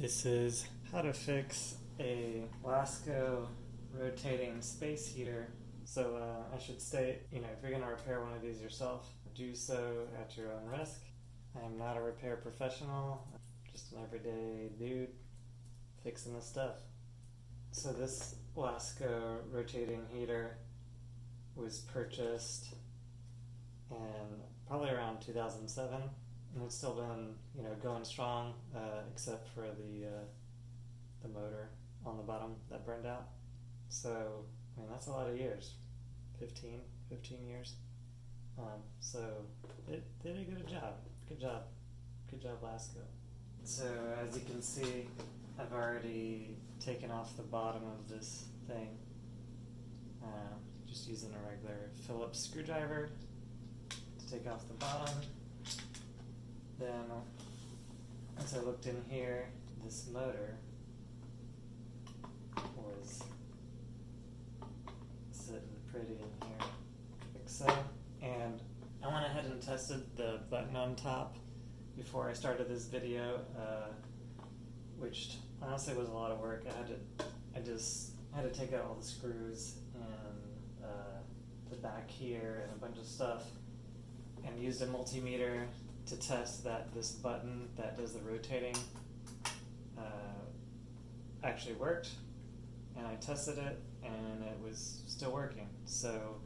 This is how to fix a Lasko rotating space heater. So I should state, if you're going to repair one of these yourself, do so at your own risk. I am not a repair professional, just an everyday dude fixing this stuff. So this Lasko rotating heater was purchased in probably around 2007. And it's still been, going strong, except for the motor on the bottom that burned out. So, that's a lot of years, 15 years. So it did a good job. Good job, Lasko. So as you can see, I've already taken off the bottom of this thing, just using a regular Phillips screwdriver to take off the bottom. Then, as I looked in here, this motor was sitting pretty in here, like so. And I went ahead and tested the button on top before I started this video, which honestly was a lot of work. I just had to take out all the screws and the back here and a bunch of stuff, and used a multimeter to test that this button that does the rotating actually worked, and I tested it and it was still working. So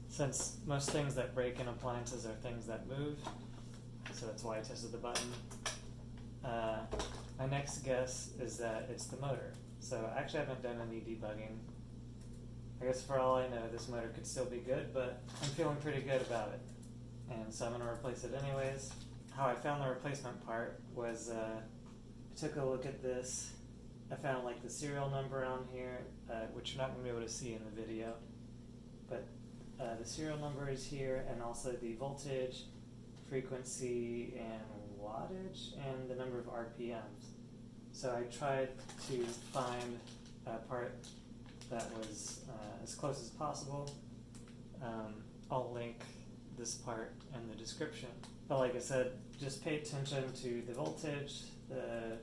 since most things that break in appliances are things that move, so that's why I tested the button, my next guess is that it's the motor. So I actually haven't done any debugging. I guess for all I know, this motor could still be good, but I'm feeling pretty good about it. And so I'm going to replace it anyways. How I found the replacement part was I took a look at this. I found the serial number on here, which you're not going to be able to see in the video. But the serial number is here, and also the voltage, frequency, and wattage, and the number of RPMs. So I tried to find a part that was as close as possible. I'll link this part in the description. But like I said, just pay attention to the voltage, the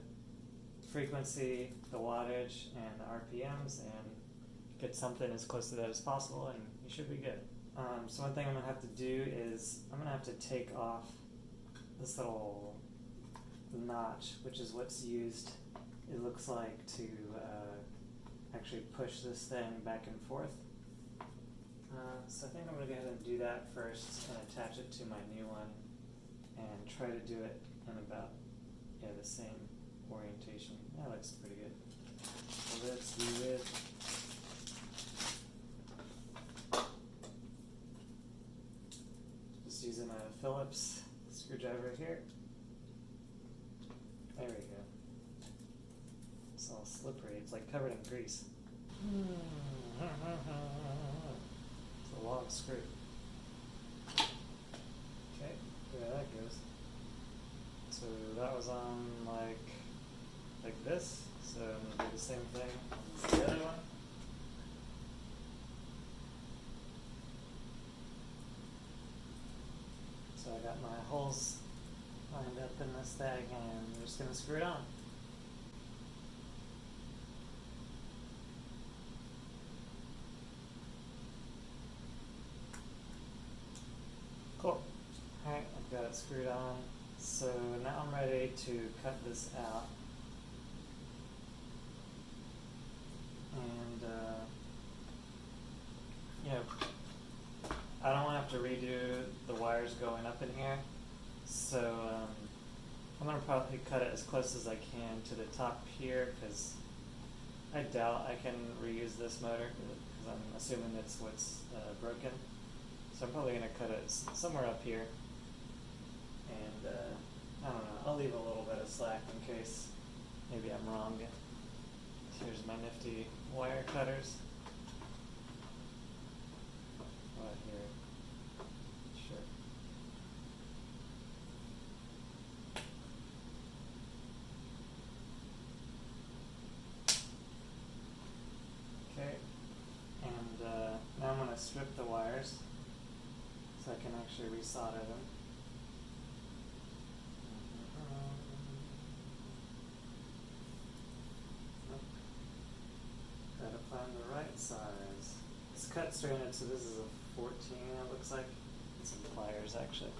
frequency, the wattage, and the RPMs, and get something as close to that as possible, and you should be good. So one thing I'm going to have to do is I'm going to have to take off this little notch, which is what's used, it looks like, to actually push this thing back and forth. So I think I'm going to go ahead and do that first and attach it to my new one and try to do it in about the same orientation. That looks pretty good. So let's do it. Just using a Phillips screwdriver here. There we go. It's all slippery. It's like covered in grease. It's a long screw. Okay, there that goes. So that was on like this. So I'm going to do the same thing as the other one. So I got my holes lined up in this thing, and I'm just going to screw it on. Cool. Alright, I've got it screwed on. So now I'm ready to cut this out. And, I don't want to have to redo the wires going up in here. So I'm going to probably cut it as close as I can to the top here, because I doubt I can reuse this motor, because I'm assuming that's what's broken. So I'm probably going to cut it somewhere up here, and I don't know, I'll leave a little bit of slack in case maybe I'm wrong. Here's my nifty wire cutters. Right here. Sure. Okay, and now I'm going to strip the wires so I can actually resolder them. find the right size. It's cut stranded, so this is a 14, it looks like. And some pliers, actually.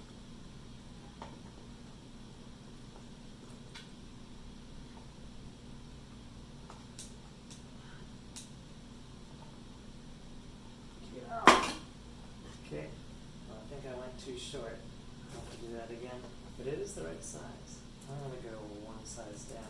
Okay, well, I think I went too short. I'll have to do that again. But it is the right size. I'm going to go one size down.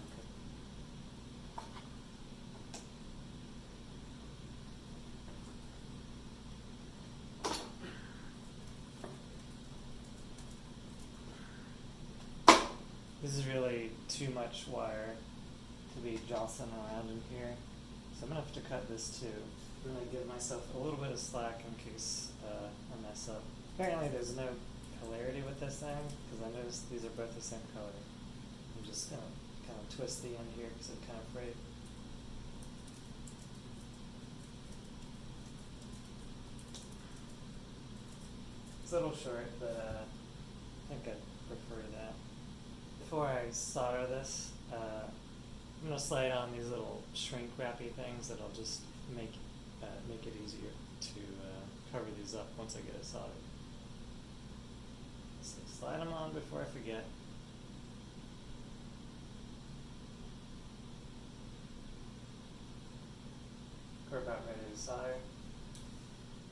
This is really too much wire to be jostling around in here. So I'm going to have to cut this too. I'm going to give myself a little bit of slack in case I mess up. Apparently there's no polarity with this thing, because I noticed these are both the same color. I'm just going to kind of twist the end here because I'm kind of afraid. It's a little short, but I think I'd prefer that. Before I solder this, I'm going to slide on these little shrink wrappy things that'll just make it easier to cover these up once I get it soldered. So slide them on before I forget. We're about ready to solder.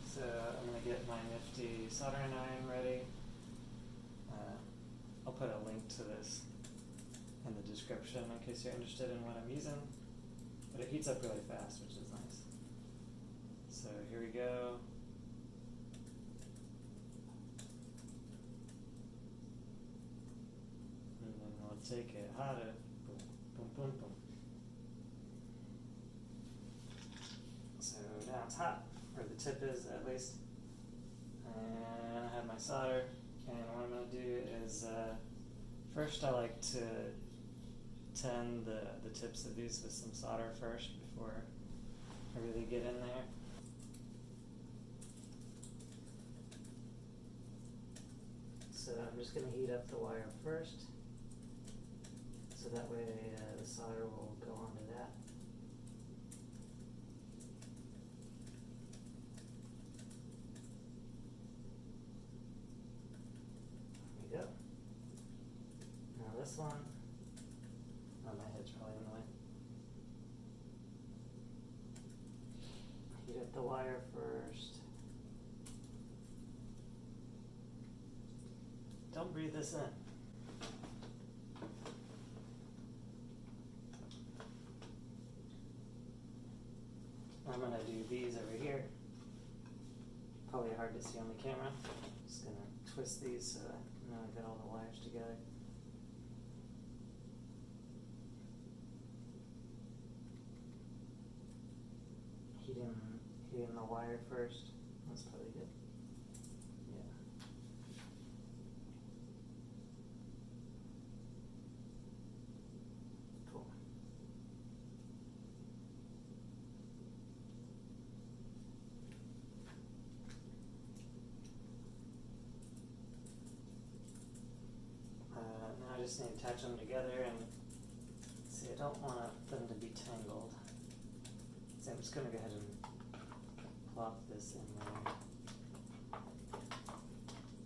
So I'm going to get my nifty soldering iron ready. I'll put a link to this in the description in case you're interested in what I'm using. But it heats up really fast, which is nice. So here we go. And then we'll take it hotter. Boom, boom, boom, boom. So now it's hot, or the tip is at least. And I have my solder. And what I'm going to do is, first I like to tin the tips of these with some solder first before I really get in there. So I'm just going to heat up the wire first, so that way the solder will go onto that. There we go. Now this one, oh, my head's probably in the way. Heat up the wire first. Don't breathe this in. I'm going to do these over here. Probably hard to see on the camera. Just going to twist these so I know I got all the wires together. Heating the wire first. That's probably good. Yeah. Cool. Now I just need to attach them together, and see, I don't want them to be tangled. So I'm just going to go ahead and plop this in there.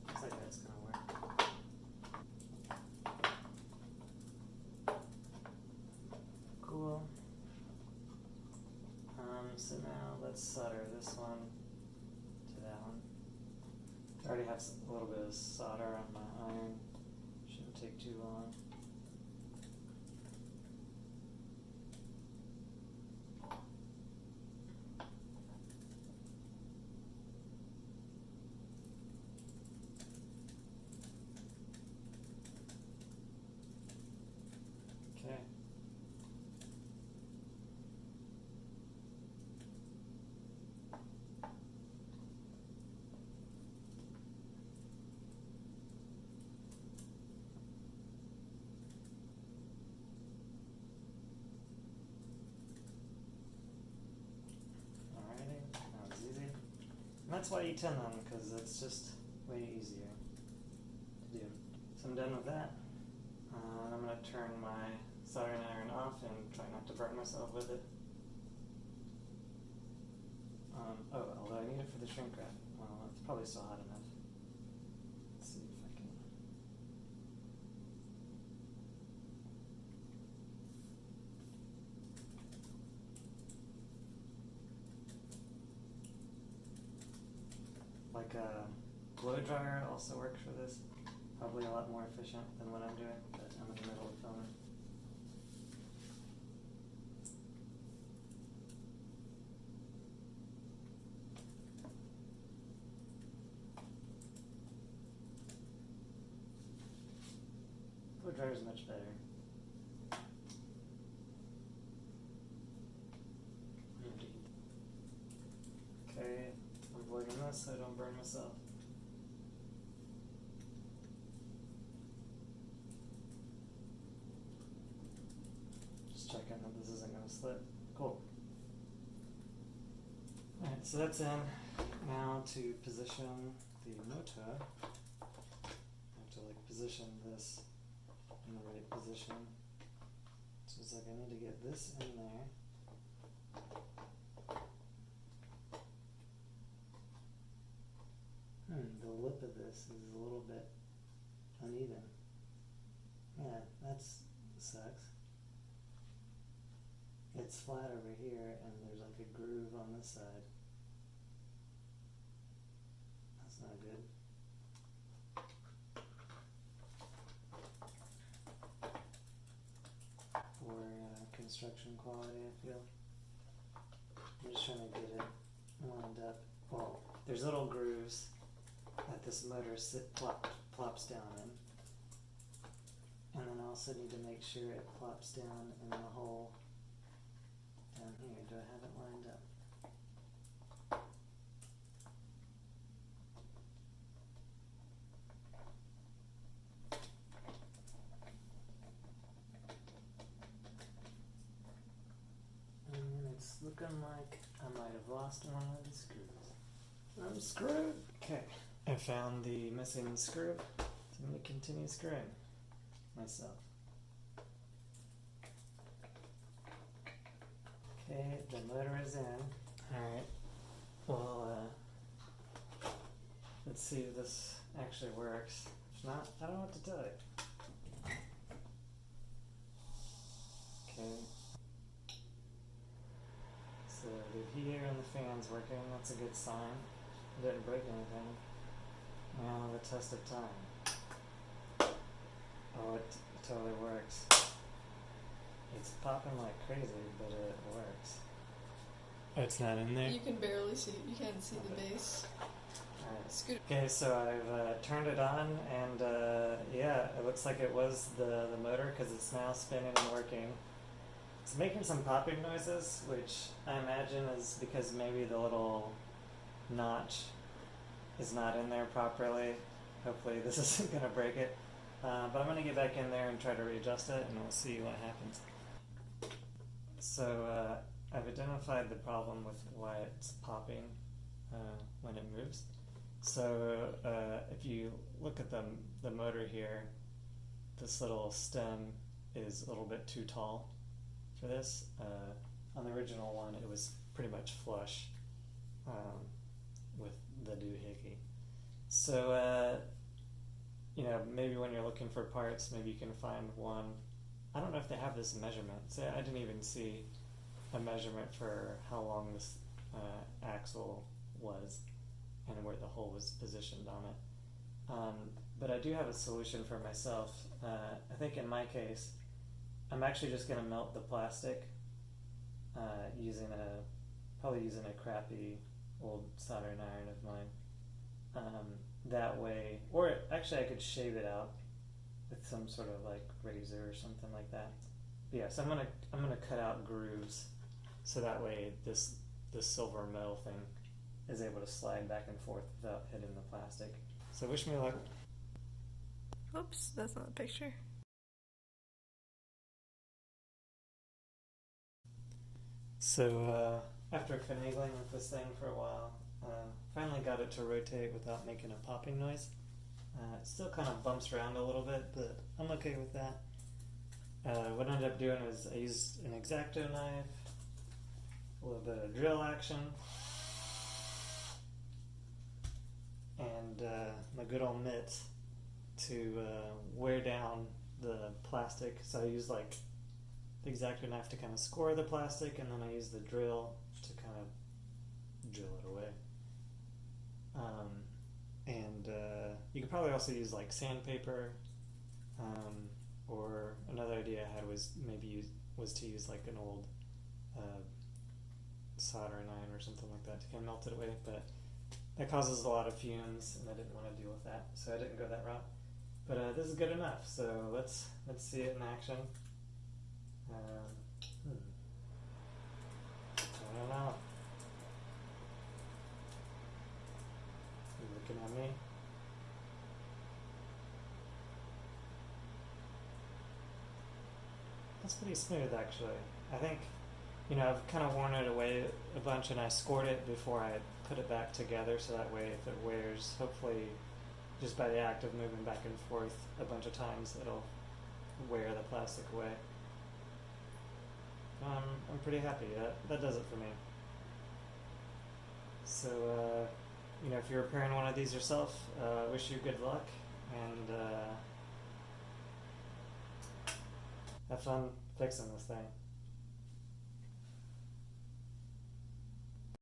Looks like that's going to work. Cool. So now let's solder this one to that one. I already have a little bit of solder on my iron. Shouldn't take too long. Okay. And that's why you tin them, because it's just way easier to do. So I'm done with that. I'm going to turn my soldering iron off and try not to burn myself with it. Oh, although I need it for the shrink wrap. Well, it's probably still hot enough. Let's see if I can. Like a blow dryer also works for this. Probably a lot more efficient than what I'm doing, but I'm in the middle of filming. Blow dryer is much better. Okay, I'm avoiding this so I don't burn myself. Just checking that this isn't going to slip. Cool. Alright, so that's in. Now to position the motor, I have to like position this in the right position. So it's like I need to get this in there. The lip of this is a little bit uneven. Yeah, that sucks. It's flat over here and there's like a groove on this side. That's not good. For construction quality, I feel. I'm just trying to get it lined up. Well, there's little grooves that this motor plops down in. And then I also need to make sure it plops down in the hole down here. Do I have it lined up? And it's looking like I might have lost one of the screws. I'm screwed! Okay. I found the missing screw, so I'm going to continue screwing myself. Okay, the motor is in. Alright, well, let's see if this actually works. If not, I don't know what to tell you. Okay. So the heater and the fan's working, that's a good sign. It didn't break anything. Now the test of time. Oh, it totally works. It's popping like crazy, but it works. Oh, it's not in there? You can barely see, you can't see the base. Alright. Okay, so I've turned it on, and yeah, it looks like it was the motor because it's now spinning and working. It's making some popping noises, which I imagine is because maybe the little notch is not in there properly. Hopefully this isn't going to break it. But I'm going to get back in there and try to readjust it, and we'll see what happens. So I've identified the problem with why it's popping when it moves. So if you look at the motor here, this little stem is a little bit too tall for this. On the original one, it was pretty much flush with the doohickey. So you know, maybe when you're looking for parts, maybe you can find one. I don't know if they have this measurement. So I didn't even see a measurement for how long this axle was and where the hole was positioned on it. But I do have a solution for myself. I think in my case, I'm actually just going to melt the plastic probably using a crappy old soldering iron of mine. That way, or actually I could shave it out with some sort of like razor or something like that. But yeah, so I'm gonna cut out grooves so that way this silver metal thing is able to slide back and forth without hitting the plastic. So wish me luck. Oops, that's not a picture. So after finagling with this thing for a while, finally got it to rotate without making a popping noise. It still kind of bumps around a little bit, but I'm okay with that. What I ended up doing was I used an X-Acto knife, a little bit of drill action, and my good old mitt to wear down the plastic. So I use like the X-Acto knife to kind of score the plastic, and then I use the drill to kind of drill it away. And you could probably also use like sandpaper, or another idea I had was to use like an old soldering iron or something like that to kind of melt it away, but that causes a lot of fumes, and I didn't want to deal with that, so I didn't go that route. But this is good enough, so let's see it in action. I don't know. You looking at me? That's pretty smooth, actually. I think, I've kind of worn it away a bunch, and I scored it before I put it back together, so that way if it wears, hopefully just by the act of moving back and forth a bunch of times, it'll wear the plastic away. I'm pretty happy. That does it for me. So, if you're repairing one of these yourself, wish you good luck, and have fun fixing this thing.